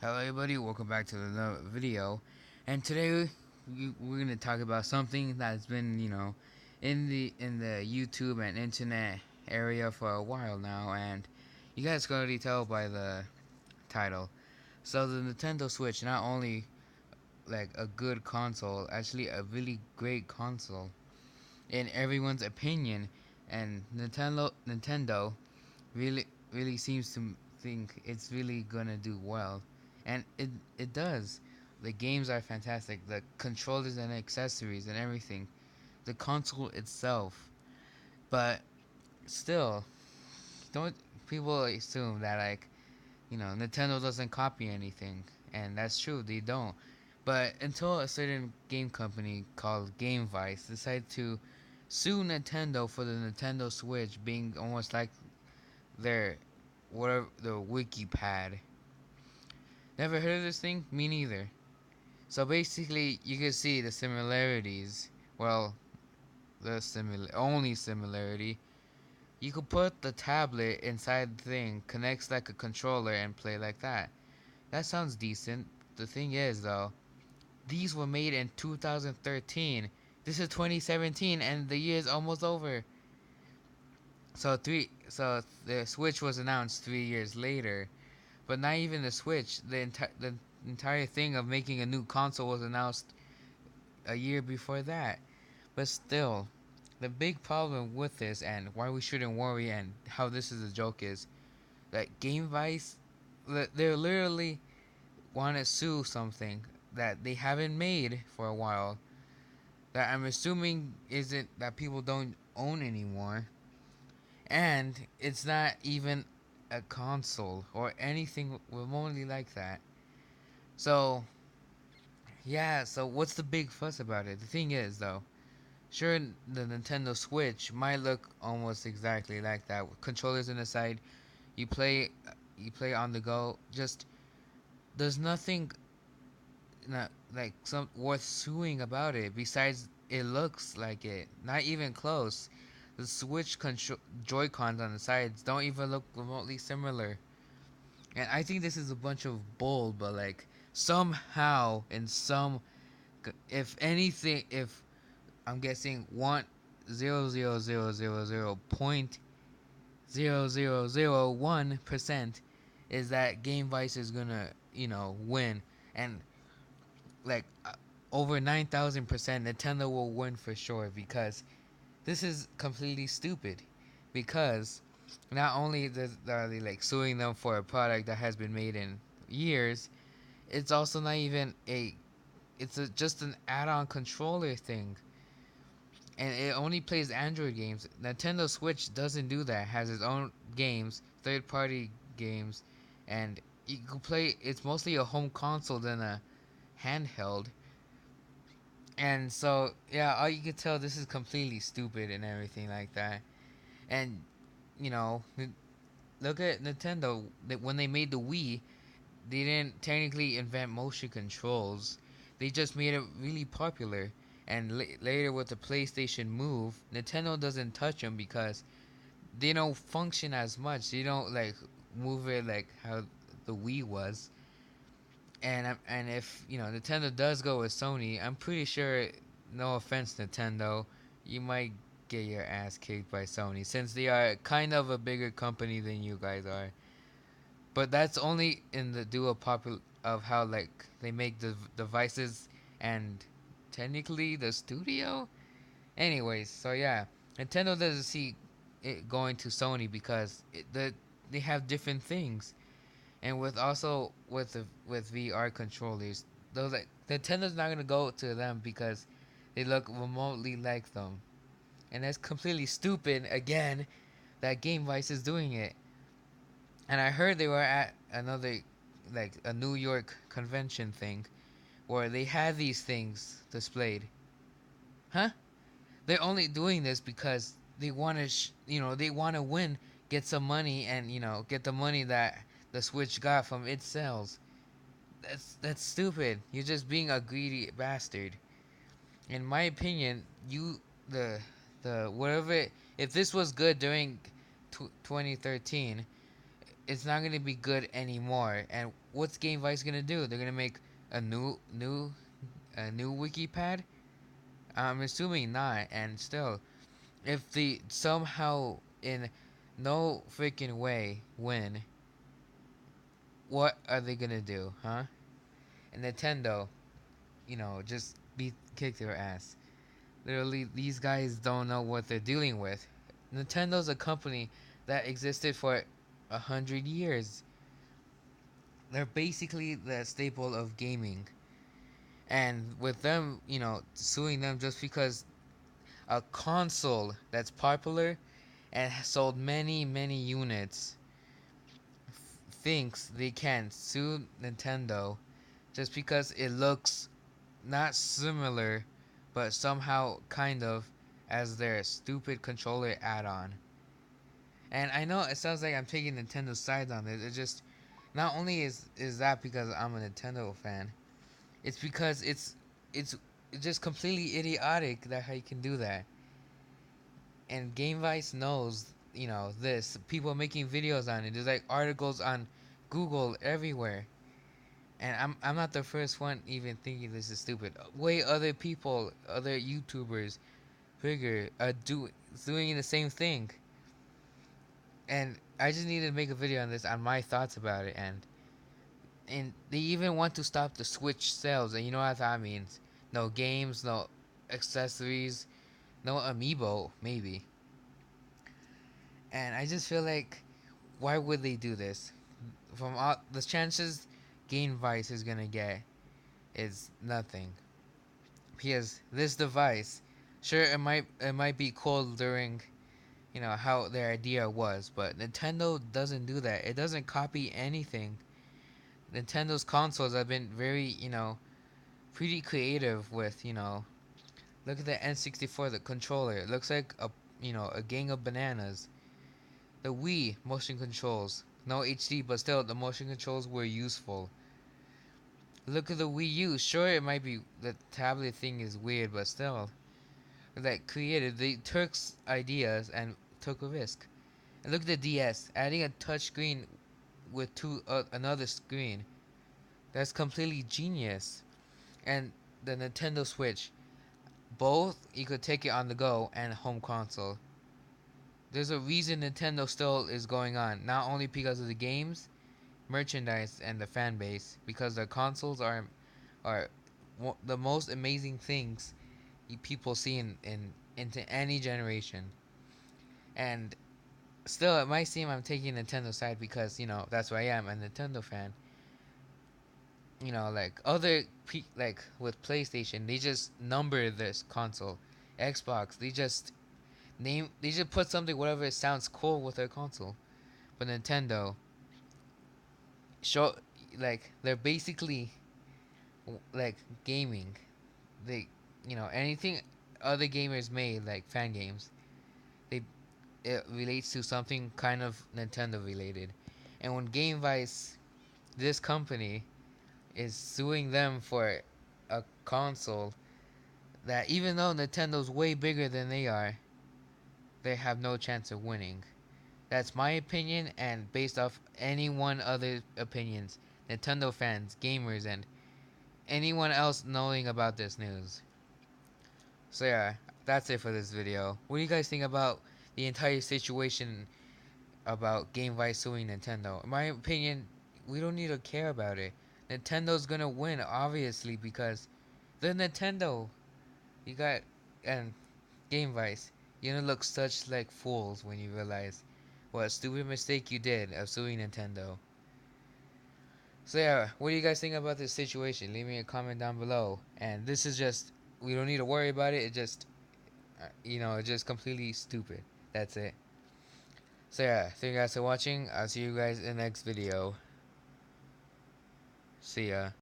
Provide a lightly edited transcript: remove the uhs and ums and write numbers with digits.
Hello everybody, welcome back to another video. And today we're going to talk about something that's been, in the YouTube and internet area for a while now, and you guys can already tell by the title. So the Nintendo Switch, not only like a good console, actually a really great console in everyone's opinion, and Nintendo really seems to think it's really gonna do well, and it does. The games are fantastic. The controllers and accessories and everything. The console itself, but still, don't people assume that Nintendo doesn't copy anything, and that's true. They don't. But until a certain game company called Gamevice decided to sue Nintendo for the Nintendo Switch being almost like their whatever the Wikipad. Never heard of this thing? Me neither. So basically, you can see the similarities. Well, the only similarity. You could put the tablet inside the thing, connects like a controller, and play like that. That sounds decent. The thing is, though, these were made in 2013. This is 2017, and the year is almost over. So the Switch was announced 3 years later. But not even the Switch. The entire thing of making a new console was announced a year before that. But still, the big problem with this and why we shouldn't worry and how this is a joke is that Gamevice, they literally want to sue something that they haven't made for a while. That I'm assuming isn't that people don't own anymore, and it's not even a console or anything remotely like that. So yeah, so what's the big fuss about it? The thing is, though, sure, the Nintendo Switch might look almost exactly like that, with controllers on the side. You play, you play on the go. Just there's nothing not like some worth suing about it. Besides, it looks like it. Not even close. The Switch Joy Cons on the sides don't even look remotely similar. And I think this is a bunch of bull, but like somehow in some, if anything, if I'm guessing 1,000,000.0001% is that Game Vice is gonna, win, and like over 9,000% Nintendo will win for sure because this is completely stupid. Because not only are they like suing them for a product that has been made in years, it's also not even just an add-on controller thing, and it only plays Android games. Nintendo Switch doesn't do that. It has its own games, third-party games, and you can play. It's mostly a home console than a handheld. And so, yeah, all you can tell, this is completely stupid and everything like that. And you know, look at Nintendo. When they made the Wii, they didn't technically invent motion controls. They just made it really popular. And later with the PlayStation Move, Nintendo doesn't touch them because they don't function as much. They don't like move it like how the Wii was. And if Nintendo does go with Sony, I'm pretty sure. No offense, Nintendo, you might get your ass kicked by Sony since they are kind of a bigger company than you guys are. But that's only in the dual popular of how like they make the devices and technically the studio. Anyways, so yeah, Nintendo doesn't see it going to Sony because they have different things, and with VR controllers, those like Nintendo's not gonna go to them because they look remotely like them, and that's completely stupid. Again, that Game Vice is doing it. And I heard they were at another, like a New York convention thing, where they had these things displayed. Huh? They're only doing this because they want to, they want to win, get some money, and get the money that the Switch got from its sales. That's stupid. You're just being a greedy bastard. In my opinion, the the whatever. If this was good during 2013, it's not gonna be good anymore. And what's Gamevice gonna do? They're gonna make a new Wikipad. I'm assuming not. And still, if they somehow in no freaking way win, what are they gonna do, huh? And Nintendo, just beat kick their ass. Literally, these guys don't know what they're dealing with. Nintendo's a company that existed for 100 years. They're basically the staple of gaming. And with them, suing them just because a console that's popular and has sold many, many units thinks they can sue Nintendo just because it looks not similar, but somehow kind of as their stupid controller add-on. And I know it sounds like I'm taking Nintendo's side on this. It just not only is that because I'm a Nintendo fan, it's because it's just completely idiotic that how you can do that. And Gamevice knows, this. People making videos on it. There's like articles on Google everywhere. And I'm not the first one even thinking this is stupid. Way other people, other YouTubers, bigger, doing the same thing. And I just needed to make a video on this on my thoughts about it. And they even want to stop the Switch sales, and you know what that means? No games, no accessories, no amiibo, maybe. And I just feel like, why would they do this? From all the chances Gamevice is gonna get is nothing. Because this device, sure it might be cool during how their idea was, but Nintendo doesn't do that. It doesn't copy anything. Nintendo's consoles have been very pretty creative with look at the N64, the controller. It looks like a gang of bananas. The Wii motion controls, no HD, but still the motion controls were useful. Look at the Wii U. Sure, it might be the tablet thing is weird, but still, like created. They took ideas and took a risk. And look at the DS, adding a touch screen with another screen. That's completely genius. And the Nintendo Switch, both you could take it on the go and home console. There's a reason Nintendo still is going on, not only because of the games, merchandise, and the fan base, because their consoles are the most amazing things people see into any generation. And still, it might seem I'm taking Nintendo's side because that's why I am a Nintendo fan. Like like with PlayStation, they just number this console. Xbox, they just put something whatever sounds cool with their console. But Nintendo show like they're basically like gaming. They anything other gamers made like fan games. They It relates to something kind of Nintendo related. And when Gamevice, this company, is suing them for a console that even though Nintendo's way bigger than they have no chance of winning. That's my opinion, and based off anyone other opinions, Nintendo fans, gamers, and anyone else knowing about this news. So yeah, that's it for this video. What do you guys think about the entire situation about Gamevice suing Nintendo? In my opinion, we don't need to care about it. Nintendo's gonna win, obviously, because they're Nintendo. You got and Gamevice. You're gonna look such like fools when you realize what a stupid mistake you did of suing Nintendo. So yeah, what do you guys think about this situation? Leave me a comment down below. And this is just, we don't need to worry about it. It just, it's just completely stupid. That's it. So yeah, thank you guys for watching. I'll see you guys in the next video. See ya.